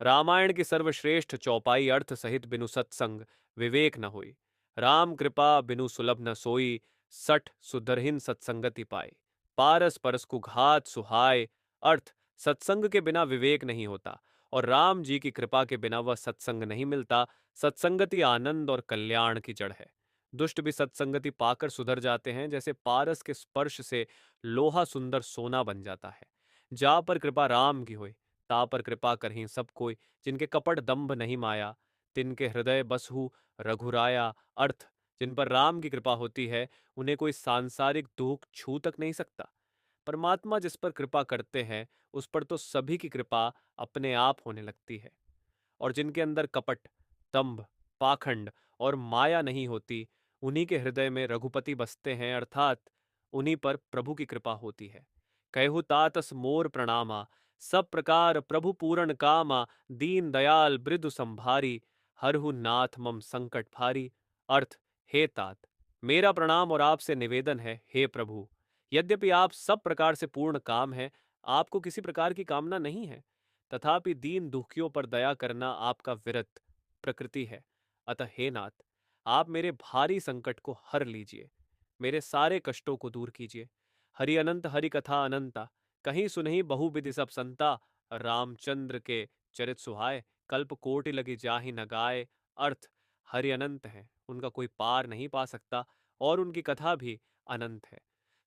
रामायण की सर्वश्रेष्ठ चौपाई अर्थ सहित बिनु सत्संग विवेक न होई। राम कृपा बिनु सुलभ न सोई, सठ सुधरहिन सत्संगति पाए। पारस परस को घात सुहाय, अर्थ सत्संग के बिना विवेक नहीं होता और राम जी की कृपा के बिना वह सत्संग नहीं मिलता। सत्संगति आनंद और कल्याण की जड़ है। दुष्ट भी सत्संगति पाकर सुधर जाते हैं, जैसे पारस के स्पर्श से लोहा सुंदर सोना बन जाता है। जा पर कृपा राम की होय, ता पर कृपा करहीं सब कोई। जिनके कपट दंभ नहीं माया, तिनके हृदय बसहु रघुराया। अर्थ जिन पर राम की कृपा होती है, उन्हें कोई सांसारिक दुख छू तक नहीं सकता। परमात्मा जिस पर कृपा करते हैं, उस पर तो सभी की कृपा अपने आप होने लगती है। और जिनके अंदर कपट, दंभ, पाखंड और माया नहीं होती, उन्हीं के हृदय में रघुपति बसते हैं, अर्थात उन्हीं पर प्रभु की कृपा होती है। कहु तातस मोर प्रणामा, सब प्रकार प्रभु पूरण कामा। दीन दयाल मृदु संभारी, हरहु नाथ मम संकट भारी। अर्थ, हे तात, मेरा प्रणाम और आपसे निवेदन है, हे प्रभु। यद्यपि आप सब प्रकार से पूर्ण काम है, आपको किसी प्रकार की कामना नहीं है, तथापि दीन दुखियों पर दया करना आपका विरत प्रकृति है। अतः हे नाथ, आप मेरे भारी संकट को हर लीजिए, मेरे सारे कष्टों को दूर कीजिए। हरि अनंत हरि कथा अनंता, कहीं सुनही बहुविधि सब संता। रामचंद्र के चरित सुहाए, कल्प कोटि लगी जाहि न गाए। अर्थ, हरि अनंत है, उनका कोई पार नहीं पा सकता और उनकी कथा भी अनंत है।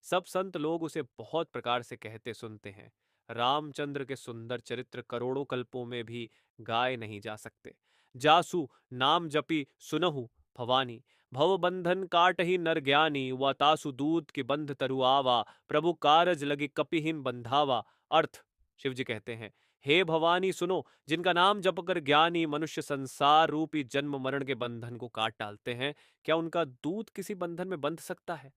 सब संत लोग उसे बहुत प्रकार से कहते सुनते हैं। रामचंद्र के सुंदर चरित्र करोड़ों कल्पों में भी गाए नहीं जा सकते। जासु नाम जपी सुनहु भवानी, भव बंधन काटहि नर ज्ञानी। व तासु दूत की बंध तरु आवा, प्रभु कारज लगी कपिहिन बंधावा। अर्थ, शिव जी कहते हैं, हे भवानी सुनो, जिनका नाम जपकर ज्ञानी मनुष्य संसार रूपी जन्म मरण के बंधन को काट डालते हैं, क्या उनका दूत किसी बंधन में बंध सकता है?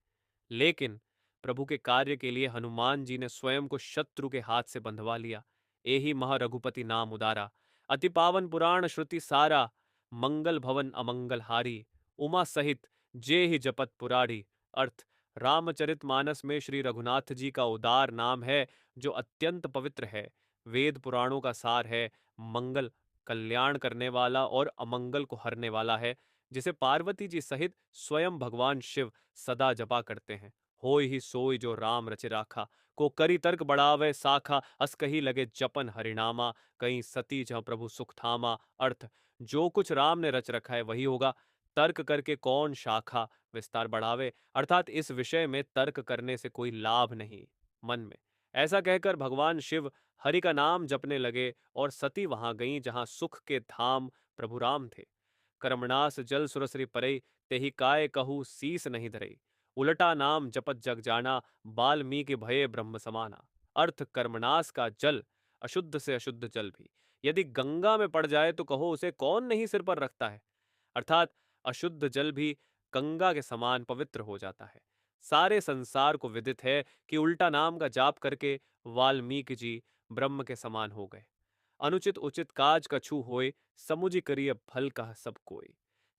लेकिन प्रभु के कार्य के लिए हनुमान जी ने स्वयं को शत्रु के हाथ से बंधवा लिया। एहि महा रघुपति नाम उदारा, अति पावन पुराण श्रुति सारा। मंगल भवन अमंगल हारी, उमा सहित जे ही जपत पुरारी। अर्थ, रामचरित मानस में श्री रघुनाथ जी का उदार नाम है, जो अत्यंत पवित्र है, वेद पुराणों का सार है, मंगल कल्याण करने वाला और अमंगल को हरने वाला है, जिसे पार्वती जी सहित स्वयं भगवान शिव सदा जपा करते हैं। होय ही सोय जो राम रचे राखा, को करी तर्क बढ़ावे साखा। अस कही लगे जपन हरिनामा, कहीं सती जहाँ प्रभु सुख थामा। अर्थ, जो कुछ राम ने रच रखा है वही होगा, तर्क करके कौन शाखा विस्तार बढ़ावे। अर्थात इस विषय में तर्क करने से कोई लाभ नहीं मन में। ऐसा कहकर भगवान शिव हरि का नाम जपने लगे और सती वहां गईं जहां सुख के धाम प्रभु राम थे। कर्मणास जल सुरसरी परई, तेहि काय कहू सीस नहीं धरई। उलटा नाम जपत जग जाना, बाल्मीकि भये ब्रह्म समाना। अर्थ, कर्मनास का जल, अशुद्ध से अशुद्ध जल भी यदि गंगा में पड़ जाए तो कहो उसे कौन नहीं सिर पर रखता है। अर्थात अशुद्ध जल भी गंगा के समान पवित्र हो जाता है। सारे संसार को विदित है कि उल्टा नाम का जाप करके वाल्मीकि जी ब्रह्म के समान हो गए। अनुचित उचित काज कछु होय, समुझि करिय फल कह सब कोई।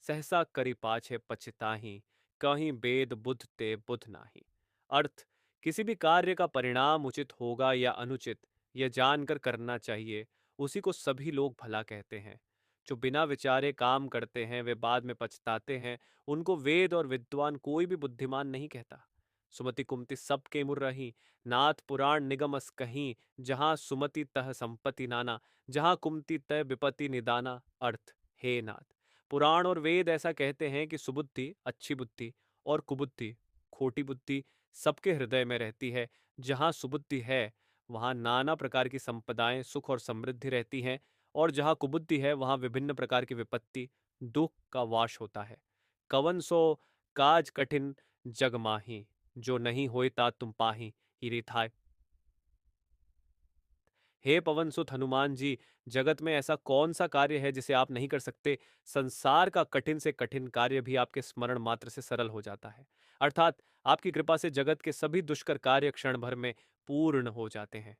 सहसा करि पाछे पछताहि, कहीं बेद बुध ते बुध नाही। अर्थ, किसी भी कार्य का परिणाम उचित होगा या अनुचित, यह जानकर करना चाहिए, उसी को सभी लोग भला कहते हैं। जो बिना विचारे काम करते हैं वे बाद में पछताते हैं, उनको वेद और विद्वान कोई भी बुद्धिमान नहीं कहता। सुमति कुमति सब के मुर रही, नाथ पुराण निगम अस कहीं। जहां सुमति तह संपत्ति नाना, जहां कुमति तय विपत्ति निदाना। अर्थ, हे नाथ, पुराण और वेद ऐसा कहते हैं कि सुबुद्धि अच्छी बुद्धि और कुबुद्धि खोटी बुद्धि सबके हृदय में रहती है। जहां सुबुद्धि है वहां नाना प्रकार की संपदाएं सुख और समृद्धि रहती हैं, और जहां कुबुद्धि है वहां विभिन्न प्रकार की विपत्ति दुख का वास होता है। कवन सो काज कठिन जग माही, जो नहीं होए ता तुम पाही। ही था। हे पवन सुत हनुमान जी, जगत में ऐसा कौन सा कार्य है जिसे आप नहीं कर सकते। संसार का कठिन से कठिन कार्य भी आपके स्मरण मात्र से सरल हो जाता है। अर्थात आपकी कृपा से जगत के सभी दुष्कर कार्य क्षण भर में पूर्ण हो जाते हैं।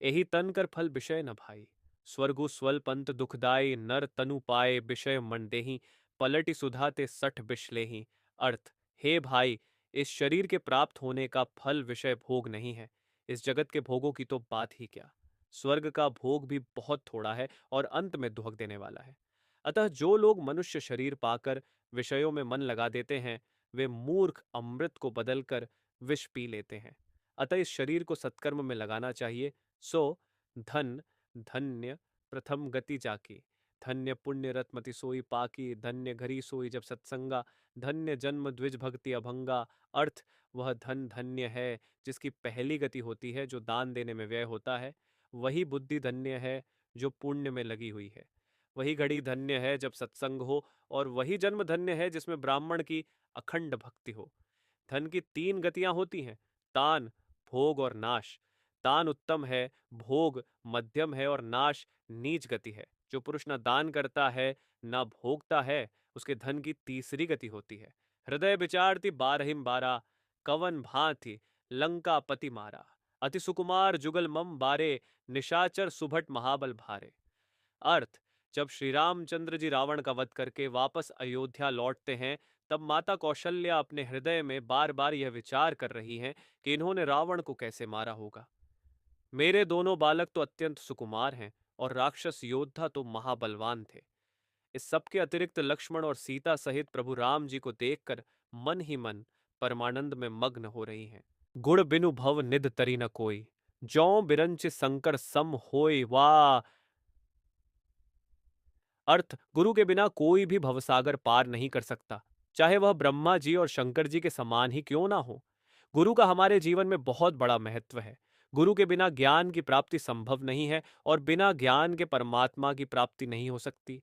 यही तन कर फल विषय न भाई, स्वर्गु स्वल्पंत दुखदाई। नर तनु पाए विषय मन देही, पलटि सुधा ते सठ बिष लेही। अर्थ, हे भाई, इस शरीर के प्राप्त होने का फल विषय भोग नहीं है, इस जगत के भोगों की तो बात ही क्या। स्वर्ग का भोग भी बहुत थोड़ा है और अंत में दुहक देने वाला है। अतः जो लोग मनुष्य शरीर पाकर विषयों में मन लगा देते हैं, वे मूर्ख अमृत को बदलकर विष पी लेते हैं। अतः इस शरीर को सत्कर्म में लगाना चाहिए। सो धन धन्य प्रथम गति जाकी, धन्य पुण्य रत्मति सोई पाकी, धन्य घरी सोई जब सत्संगा, धन्य जन्म द्विज भक्ति अभंगा। अर्थ, वह धन धन्य है जिसकी पहली गति होती है, जो दान देने में व्यय होता है। वही बुद्धि धन्य है जो पुण्य में लगी हुई है। वही घड़ी धन्य है जब सत्संग हो, और वही जन्म धन्य है जिसमें ब्राह्मण की अखंड भक्ति हो। धन की तीन गतियां होती हैं, तान, भोग और नाश। तान उत्तम है, भोग मध्यम है और नाश नीच गति है। जो पुरुष न दान करता है न भोगता है, उसके धन की तीसरी गति होती है। हृदय विचारती बारहिम बारा, कवन भांति लंका पति मारा। अति सुकुमार जुगल मम बारे, निशाचर सुभट महाबल भारे। अर्थ, जब श्री रामचंद्र जी रावण का वध करके वापस अयोध्या लौटते हैं, तब माता कौशल्या अपने हृदय में बार बार यह विचार कर रही हैं कि इन्होंने रावण को कैसे मारा होगा। मेरे दोनों बालक तो अत्यंत सुकुमार हैं और राक्षस योद्धा तो महाबलवान थे। इस सब के अतिरिक्त लक्ष्मण और सीता सहित प्रभु राम जी को देखकर मन ही मन परमानंद में मग्न हो रही हैं। गुण बिनु भव निध तरी न कोई, जौ बिरंच संकर सम होय। वाह। अर्थ, गुरु के बिना कोई भी भवसागर पार नहीं कर सकता, चाहे वह ब्रह्मा जी और शंकर जी के समान ही क्यों ना हो। गुरु का हमारे जीवन में बहुत बड़ा महत्व है। गुरु के बिना ज्ञान की प्राप्ति संभव नहीं है और बिना ज्ञान के परमात्मा की प्राप्ति नहीं हो सकती।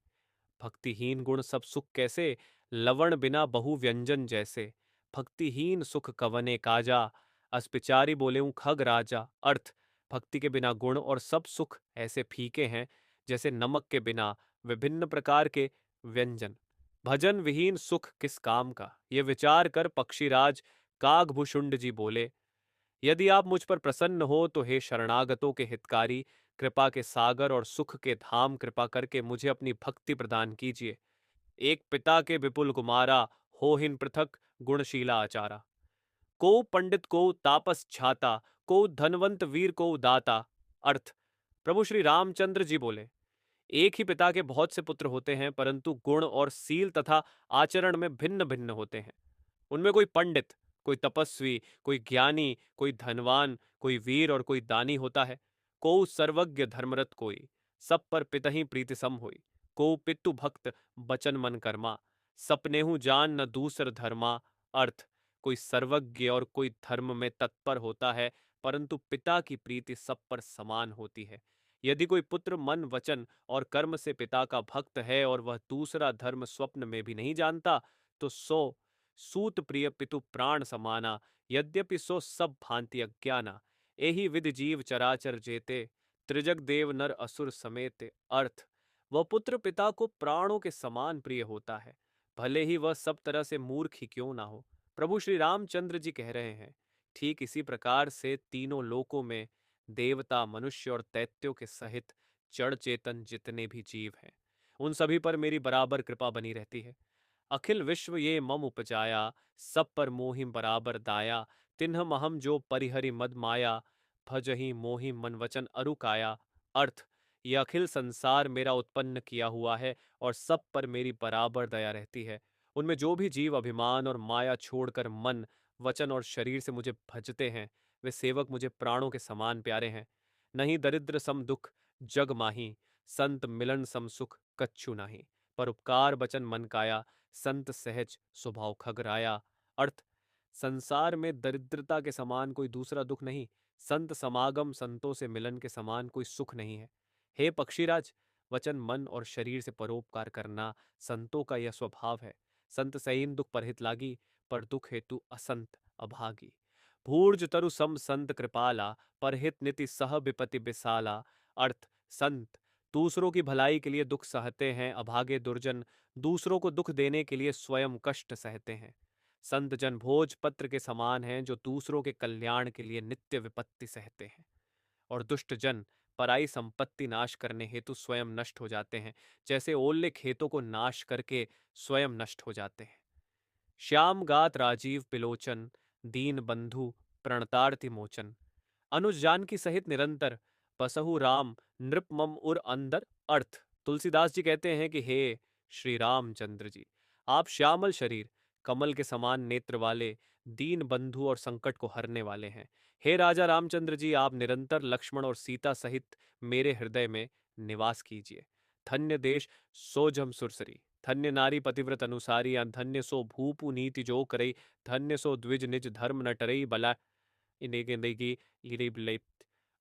भक्तिहीन गुण सब सुख कैसे, लवण बिना बहु व्यंजन जैसे। भक्तिहीन सुख कवने काजा, अस्पिचारी बोले हूं खग राजा। अर्थ, भक्ति के बिना गुण और सब सुख ऐसे फीके हैं जैसे नमक के बिना विभिन्न प्रकार के व्यंजन। भजन विहीन सुख किस काम का, ये विचार कर पक्षीराज कागभूषुंड जी बोले, यदि आप मुझ पर प्रसन्न हो तो हे शरणागतों के हितकारी, कृपा के सागर और सुख के धाम, कृपा करके मुझे अपनी भक्ति प्रदान कीजिए। एक पिता के विपुल कुमारा, होहिन पृथक गुणशीला आचारा। को पंडित को तापस छाता, को धनवंत वीर को दाता। अर्थ, प्रभु श्री रामचंद्र जी बोले, एक ही पिता के बहुत से पुत्र होते हैं, परंतु गुण और सील तथा आचरण में भिन्न भिन्न होते हैं। उनमें कोई पंडित, कोई तपस्वी, कोई ज्ञानी, कोई धनवान, कोई वीर और कोई दानी होता है। को सर्वज्ञ धर्मरत कोई, सब पर पितहि प्रीति सम होई। को पितु भक्त बचन मन कर्मा, सपनेहु जान न दूसर धर्मा। अर्थ, कोई सर्वज्ञ और कोई धर्म में तत्पर होता है, परंतु पिता की प्रीति सब पर समान होती है। यदि कोई पुत्र मन वचन और कर्म से पिता का भक्त है और वह दूसरा धर्म स्वप्न में भी नहीं जानता, तो सो सूत प्रिय पितु प्राण समाना, यद्यपि सो सब भांति अज्ञाना। एहि विधि जीव चराचर जेते, त्रिजग देव नर असुर समेत। अर्थ, वह पुत्र पिता को प्राणों के समान प्रिय होता है, भले ही वह सब तरह से मूर्ख ही क्यों ना हो। प्रभु श्री रामचंद्र जी कह रहे हैं, ठीक इसी प्रकार से तीनों लोकों में देवता, मनुष्य और दैत्यों के सहित जड़ चेतन जितने भी जीव हैं, उन सभी पर मेरी बराबर कृपा बनी रहती है। अखिल विश्व ये मम उपजाया, सब पर मोहि बराबर दाया। तिन्ह महम जो परिहरि मद माया, भजहि मोहि मन वचन अरु काया। अर्थ, ये अखिल संसार मेरा उत्पन्न किया हुआ है और सब पर मेरी बराबर दया रहती है। उनमें जो भी जीव अभिमान और माया छोड़कर मन, वचन और शरीर से मुझे भजते हैं, वे सेवक मुझे प्राणों के समान प्यारे हैं। नहीं दरिद्र सम दुख जग माही, संत मिलन सम सुख कच्छु नाही। पर उपकार बचन मन काया, संत सहज स्वभाव खगराया। अर्थ, संसार में दरिद्रता के समान कोई दूसरा दुख नहीं, संत समागम, संतों से मिलन के समान कोई सुख नहीं है। हे पक्षीराज, वचन मन और शरीर से परोपकार करना संतों का यह स्वभाव है। संत सहीन दुख परहित लागी, पर दुख हेतु असंत अभागी। भूर्ज तरु सम संत कृपाला, परहित नीति सह विपति बिसाला। अर्थ, संत दूसरों की भलाई के लिए दुख सहते हैं, अभागे दुर्जन दूसरों को दुख देने के लिए स्वयं कष्ट सहते हैं। संत जन भोज पत्र के समान हैं, जो दूसरों के कल्याण के लिए नित्य विपत्ति सहते हैं। और दुष्ट जन पराई संपत्ति नाश करने हेतु स्वयं नष्ट हो जाते हैं, जैसे ओले खेतों को नाश करके स्वयं नष्ट हो जाते हैं। श्याम गात राजीव पिलोचन, दीन बंधु प्रणतार्थी मोचन। अनुज जानकी सहित निरंतर पसहु राम नृप मम उर अंदर। अर्थ, तुलसीदास जी कहते हैं कि हे श्री रामचंद्र जी, आप श्यामल शरीर, कमल के समान नेत्र वाले, दीन बंधु और संकट को हरने वाले हैं। हे राजा रामचंद्र जी, आप निरंतर लक्ष्मण और सीता सहित मेरे हृदय में निवास कीजिए। धन्य देश सोजम सुरसरी, धन्य नारी पतिव्रत अनुसारी, धन्य सो भूपु नीति जो करई, धन्य सो द्विज निज धर्म न टरई बला इनेगी।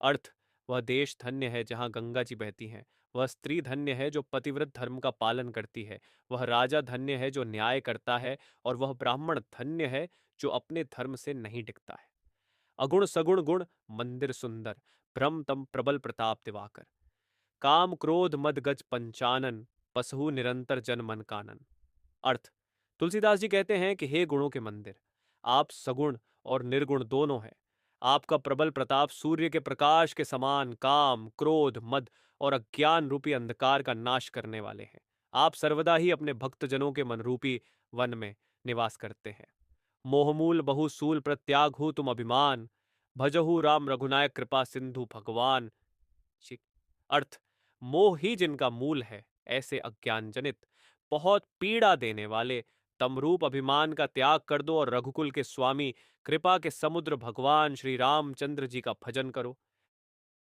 अर्थ, वह देश धन्य है जहाँ गंगा जी बहती हैं। वह स्त्री धन्य है जो पतिव्रत धर्म का पालन करती है। वह राजा धन्य है जो न्याय करता है। और वह ब्राह्मण धन्य है जो अपने धर्म से नहीं डिगता है। अगुण सगुण गुण मंदिर सुंदर, भ्रम तम प्रबल प्रताप दिवाकर। काम क्रोध मद गज पंचानन, पसहु निरंतर जन मन कानन। अर्थ, तुलसीदास जी कहते हैं कि हे गुणों के मंदिर, आप सगुण और निर्गुण दोनों हैं। आपका प्रबल प्रताप सूर्य के प्रकाश के समान काम, क्रोध, मद और अज्ञान रूपी अंधकार का नाश करने वाले हैं। आप सर्वदा ही अपने भक्तजनों के मन रूपी वन में निवास करते हैं। मोहमूल बहुसूल प्रत्याग हो तुम अभिमान, भजहु राम रघुनायक कृपा सिंधु भगवान। अर्थ, मोह ही जिनका मूल है, ऐसे अज्ञान जनित बहुत पीड़ा देने वाले तमरूप अभिमान का त्याग कर दो और रघुकुल के स्वामी, कृपा के समुद्र भगवान श्री रामचंद्र जी का भजन करो।